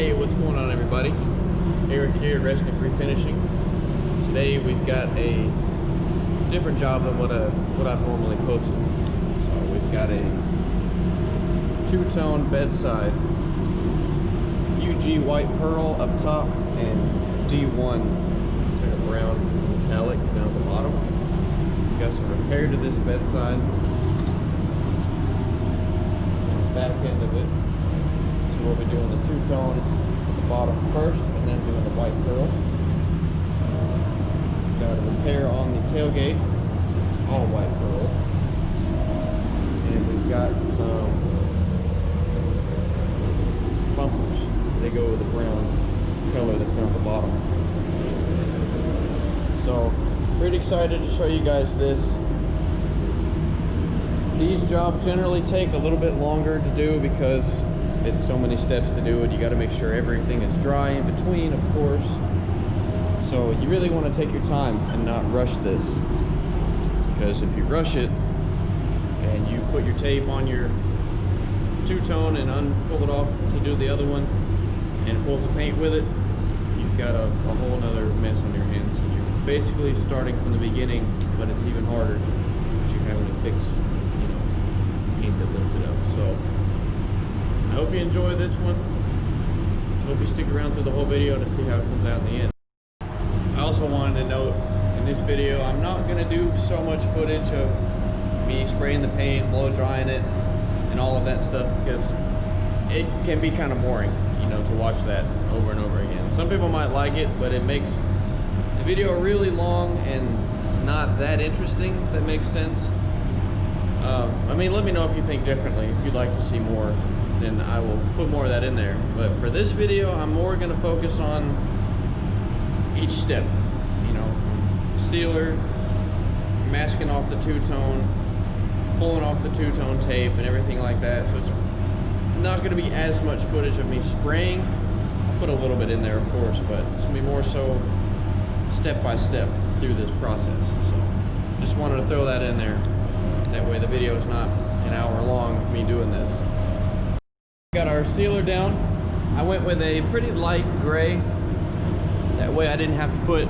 Hey, what's going on, everybody? Eric here, Resnick Refinishing. Today we've got a different job than what I've normally posted. So we've got a two-tone bedside, UG white pearl up top and D1 kind of brown metallic down at the bottom. We've got some repair to this bedside. And the back end of it. So we'll be doing the two-tone at the bottom first and then doing the white pearl. Got a repair on the tailgate. It's all white pearl. And we've got some bumpers. They go with the brown color that's down at the bottom. So, pretty excited to show you guys this. These jobs generally take a little bit longer to do because it's so many steps to do, and you got to make sure everything is dry in between, of course. So you really want to take your time and not rush this, because if you rush it and you put your tape on your two-tone and pull it off to do the other one and it pulls the paint with it, you've got a whole nother mess on your hands. You're basically starting from the beginning, but it's even harder because you're having to fix, paint that lifted up. So I hope you enjoy this one. I hope you stick around through the whole video to see how it comes out in the end. I also wanted to note in this video, I'm not going to do so much footage of me spraying the paint, blow drying it, and all of that stuff, because it can be kind of boring, to watch that over and over again. Some people might like it, but it makes the video really long and not that interesting, if that makes sense. Let me know if you think differently. If you'd like to see more, then I will put more of that in there. But for this video, I'm more going to focus on each step, sealer, masking off the two-tone, pulling off the two-tone tape and everything like that. So it's not going to be as much footage of me spraying. I'll put a little bit in there, of course, but it's going to be more so step by step through this process. So just wanted to throw that in there. That way the video is not an hour long of me doing this. Got our sealer down. I went with a pretty light gray. That way I didn't have to put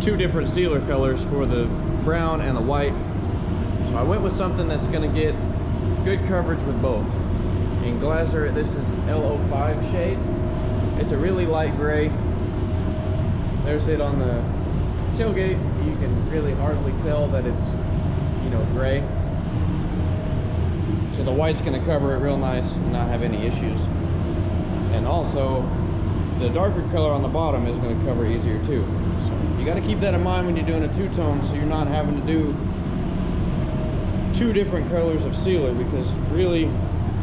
two different sealer colors for the brown and the white. So I went with something that's going to get good coverage with both. In Glazer, this is L05 shade. It's a really light gray. There's it on the tailgate. You can really hardly tell that it's, gray. So the white's going to cover it real nice and not have any issues. And also, the darker color on the bottom is going to cover easier too. So you got to keep that in mind when you're doing a two-tone, so you're not having to do two different colors of sealer, because really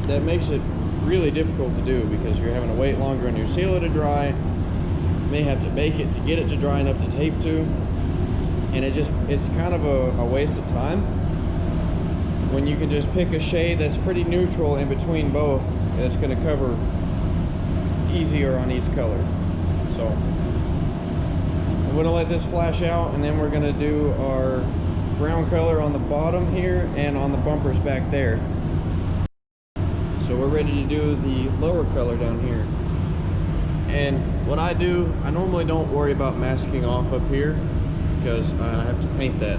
that makes it really difficult to do, because you're having to wait longer on your sealer to dry. You may have to bake it to get it to dry enough to tape to, and it's kind of a waste of time when you can just pick a shade that's pretty neutral in between both, that's going to cover easier on each color. So I'm going to let this flash out, and then we're going to do our brown color on the bottom here and on the bumpers back there. So we're ready to do the lower color down here. And what I do, I normally don't worry about masking off up here, because I have to paint that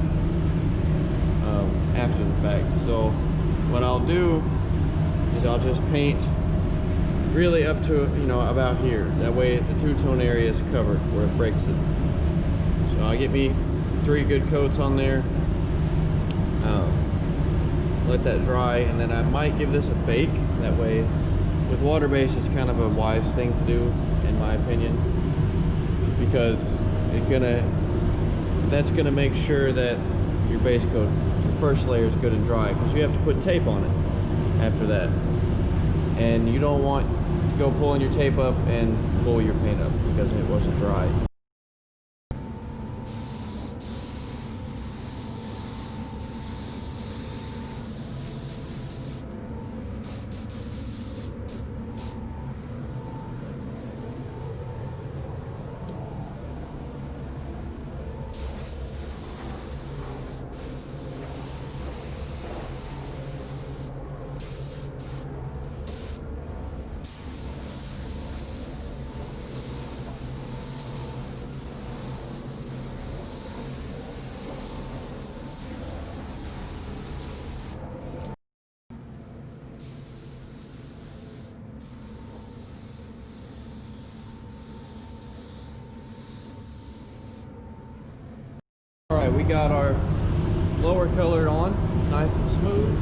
after the fact. So what I'll do is I'll just paint really up to, about here. That way the two-tone area is covered where it breaks it. So I'll get me 3 good coats on there. Let that dry, and then I might give this a bake. That way, with water-based, it's kind of a wise thing to do, in my opinion, because that's gonna make sure that your base coat, your first layer, is good and dry, because you have to put tape on it after that, and you don't want to go pulling your tape up and pull your paint up because it wasn't dry. we got our lower color on, nice and smooth.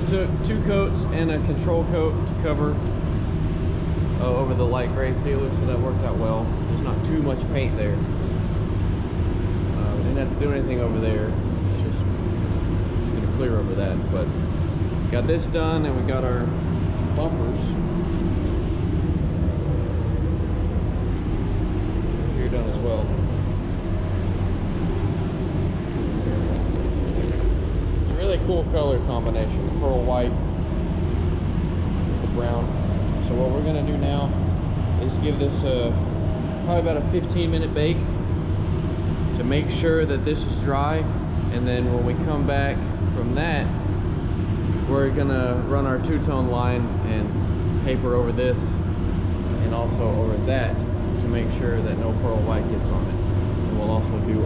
Took 2 coats and a control coat to cover over the light gray sealer, so that worked out well. There's not too much paint there. We didn't have to do anything over there. It's just gonna clear over that. But got this done, and we got our bumpers here done as well. It's a really cool color combination, the pearl white with the brown. So what we're gonna do now is give this probably about a 15-minute bake to make sure that this is dry, and then when we come back from that, we're gonna run our two-tone line and paper over this and also over that to make sure that no pearl white gets on it. And we'll also do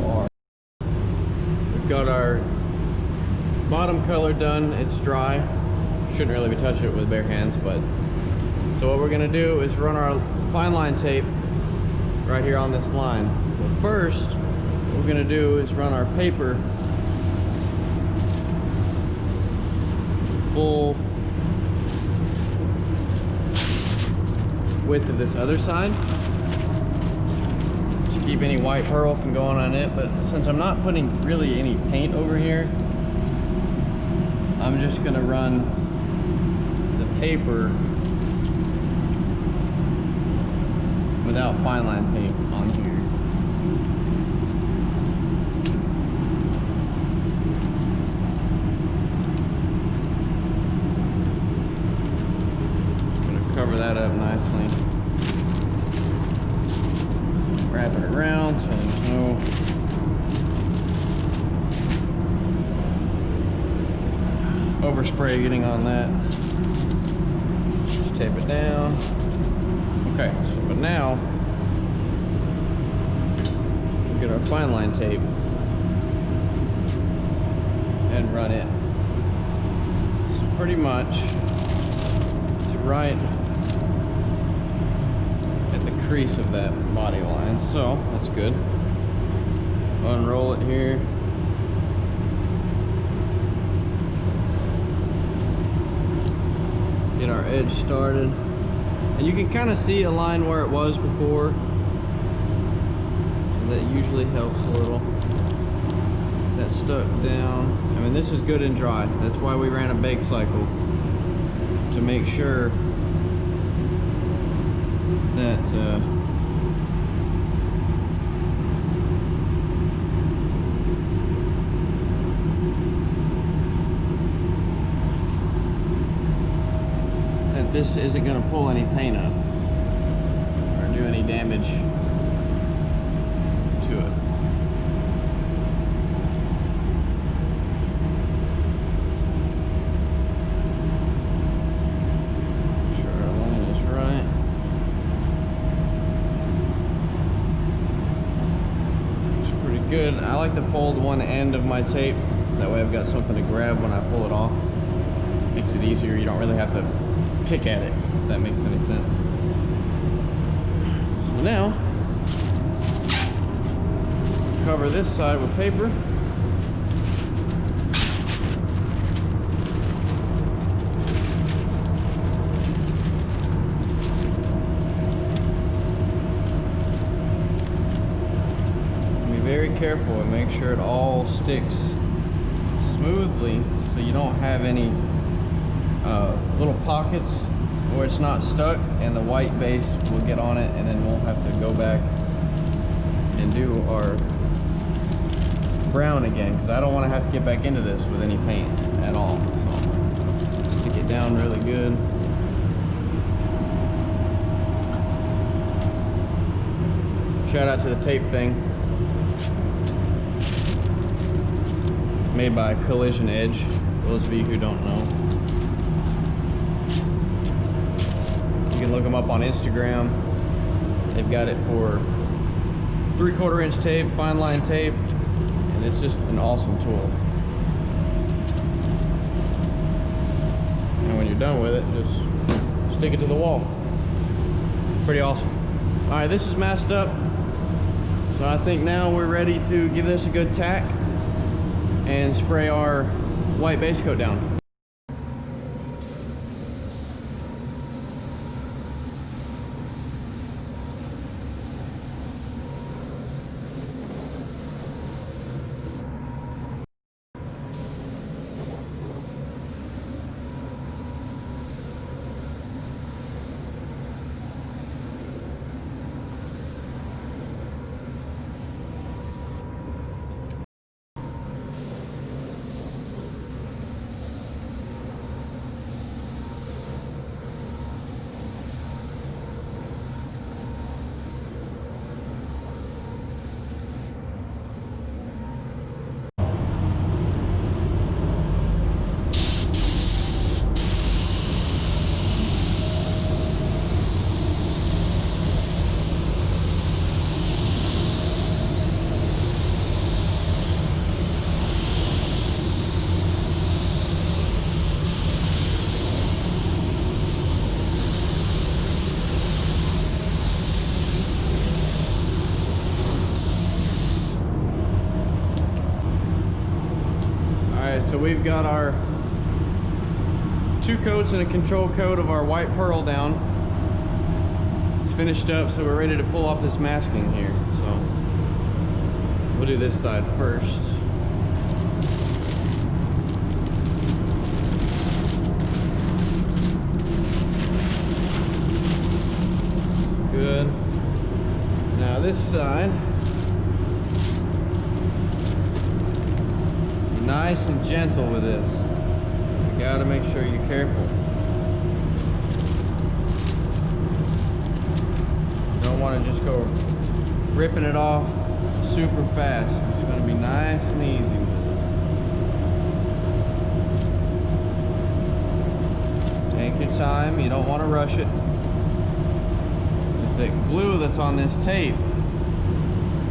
we've got our bottom color done, it's dry. Shouldn't really be touching it with bare hands, but so what we're gonna do is run our fine line tape right here on this line. But first, what we're gonna do is run our paper full width of this other side to keep any white pearl from going on it. But since I'm not putting really any paint over here, I'm just gonna run the paper without fine line tape on here. Just gonna cover that up nicely. Wrap it around so there's no overspray getting on that. Just tape it down. Okay, so but now we'll get our fine line tape and run it. So pretty much it's right at the crease of that body line, so that's good. Unroll it here. Get our edge started. And you can kind of see a line where it was before. That usually helps a little. That stuck down. I mean, this is good and dry. That's why we ran a bake cycle, to make sure that this isn't going to pull any paint up or do any damage to it. Make sure our line is right. It's pretty good. I like to fold one end of my tape. That way I've got something to grab when I pull it off. Makes it easier. You don't really have to pick at it, if that makes any sense. So now, cover this side with paper. Be very careful and make sure it all sticks smoothly so you don't have any little pockets where it's not stuck, and the white base will get on it, and then we'll have to go back and do our brown again, because I don't want to have to get back into this with any paint at all. So stick it down really good. Shout out to the tape thing, made by Collision Edge, for those of you who don't know. You can look them up on Instagram. They've got it for 3/4 inch tape, fine line tape, and it's just an awesome tool. And when you're done with it, just stick it to the wall. Pretty awesome. All right, this is masked up. So I think now we're ready to give this a good tack and spray our white base coat down. So we've got our 2 coats and a control coat of our white pearl down. It's finished up, so we're ready to pull off this masking here. So we'll do this side first. Good. Now this side, nice and gentle with this. You gotta make sure you're careful. You don't want to just go ripping it off super fast. It's gonna be nice and easy with it. Take your time, you don't want to rush it. Because that glue that's on this tape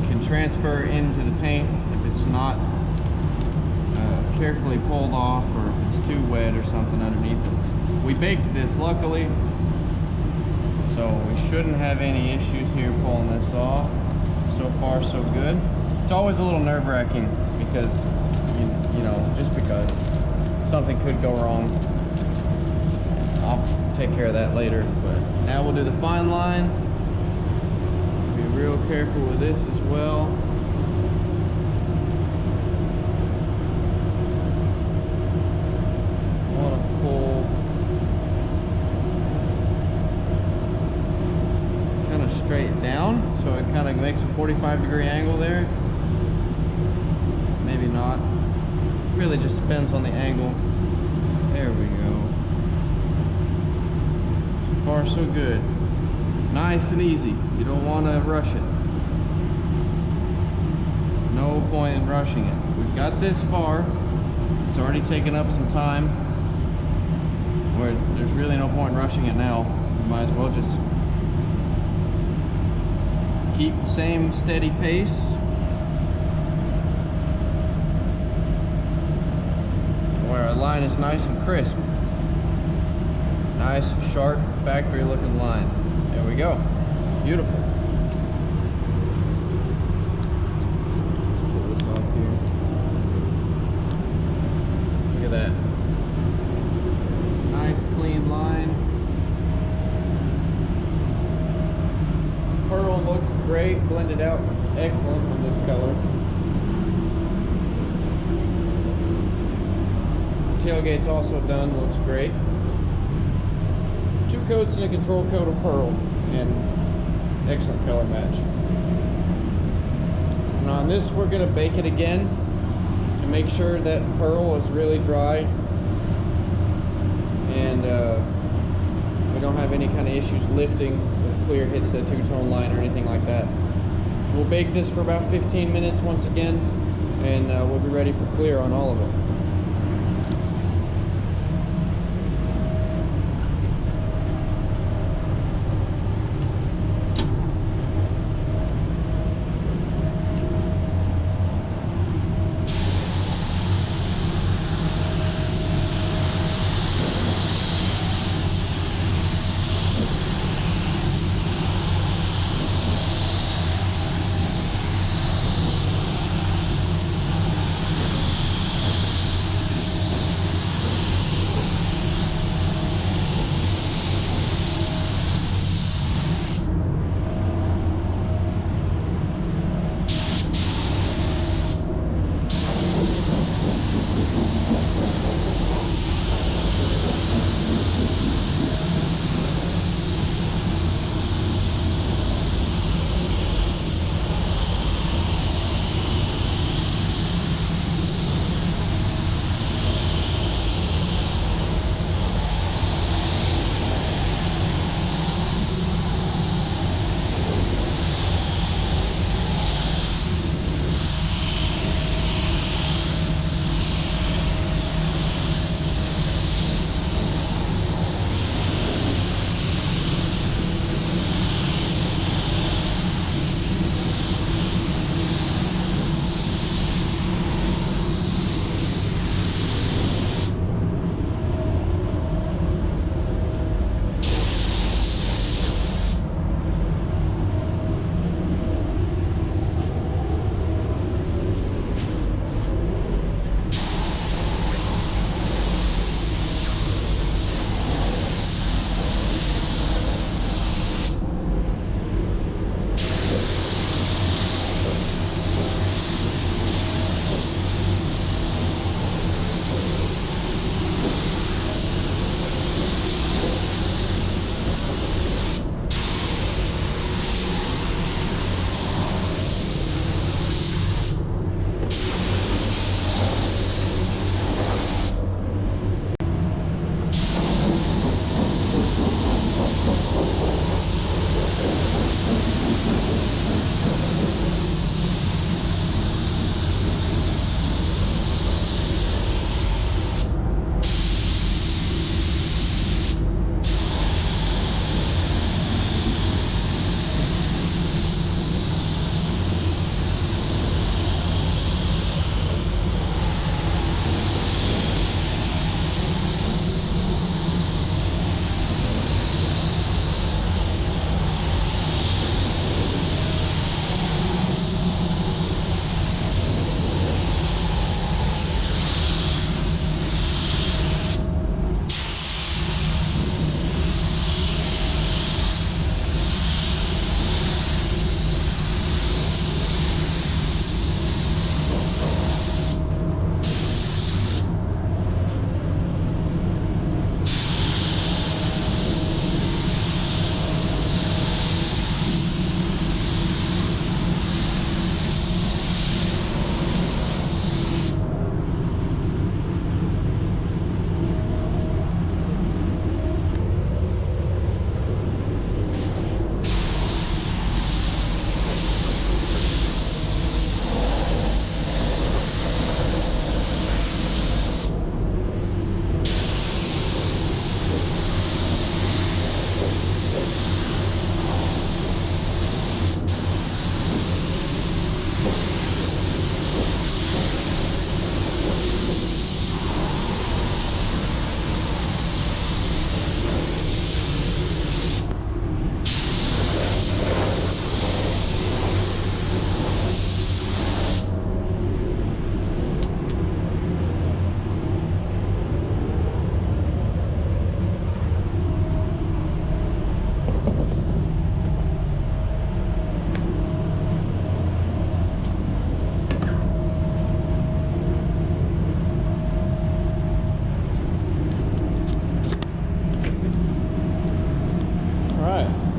can transfer into the paint if it's not carefully pulled off, or if it's too wet or something underneath it. We baked this luckily, so we shouldn't have any issues here pulling this off. So far so good. It's always a little nerve-wracking because you know, just because something could go wrong. I'll take care of that later, but now we'll do the fine line. Be real careful with this as well. Straight down, so it kind of makes a 45-degree angle there. Maybe not. Really just depends on the angle. There we go. So far so good. Nice and easy. You don't want to rush it. No point in rushing it. We've got this far. It's already taken up some time, where there's really no point in rushing it now. You might as well just keep the same steady pace. Where our line is nice and crisp. Nice, sharp, factory looking line. There we go. Beautiful. Pull this off here. Look at that. Nice clean line. Pearl looks great, blended out excellent on this color. The tailgate's also done, looks great. 2 coats and a control coat of pearl, and excellent color match. And on this we're going to bake it again to make sure that pearl is really dry and we don't have any kind of issues lifting with clear hits the two-tone line or anything like that. We'll bake this for about 15 minutes once again, and we'll be ready for clear on all of it.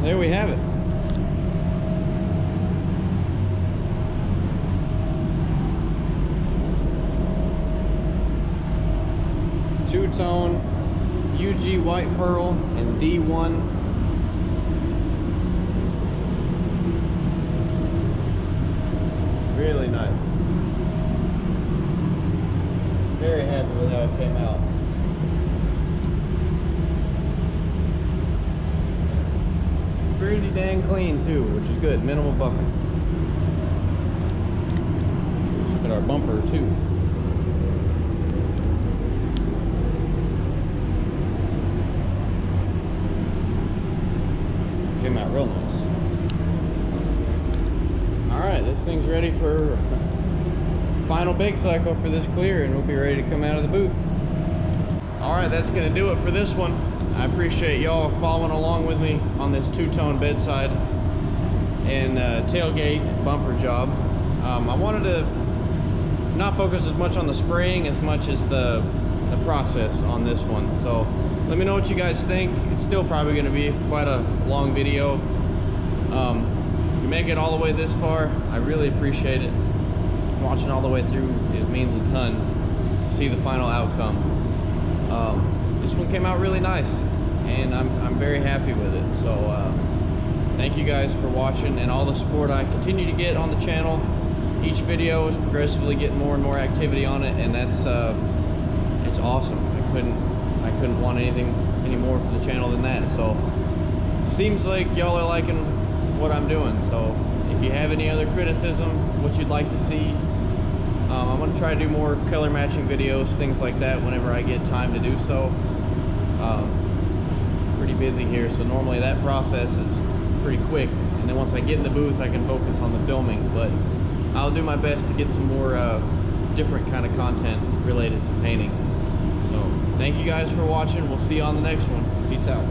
there we have it. Two-tone UG white pearl and D1. Really nice. Very happy with how it came out. Pretty dang clean too, which is good. Minimal buffing. Look at our bumper too. Came out real nice. Alright, this thing's ready for final bake cycle for this clear, and we'll be ready to come out of the booth. Alright, that's going to do it for this one. I appreciate y'all following along with me on this two-tone bedside and tailgate bumper job. I wanted to not focus as much on the spraying as much as the process on this one. So let me know what you guys think. It's still probably going to be quite a long video. If you make it all the way this far, I really appreciate it. Watching all the way through, it means a ton to see the final outcome. This one came out really nice, and I'm very happy with it. So thank you guys for watching and all the support I continue to get on the channel. Each video is progressively getting more and more activity on it, and that's it's awesome. I couldn't want anything any more for the channel than that. So seems like y'all are liking what I'm doing. So if you have any other criticism, what you'd like to see, I'm going to try to do more color matching videos, things like that, whenever I get time to do so. Pretty busy here, so normally that process is pretty quick, and then once I get in the booth I can focus on the filming, but I'll do my best to get some more different kind of content related to painting. So thank you guys for watching. We'll see you on the next one. Peace out.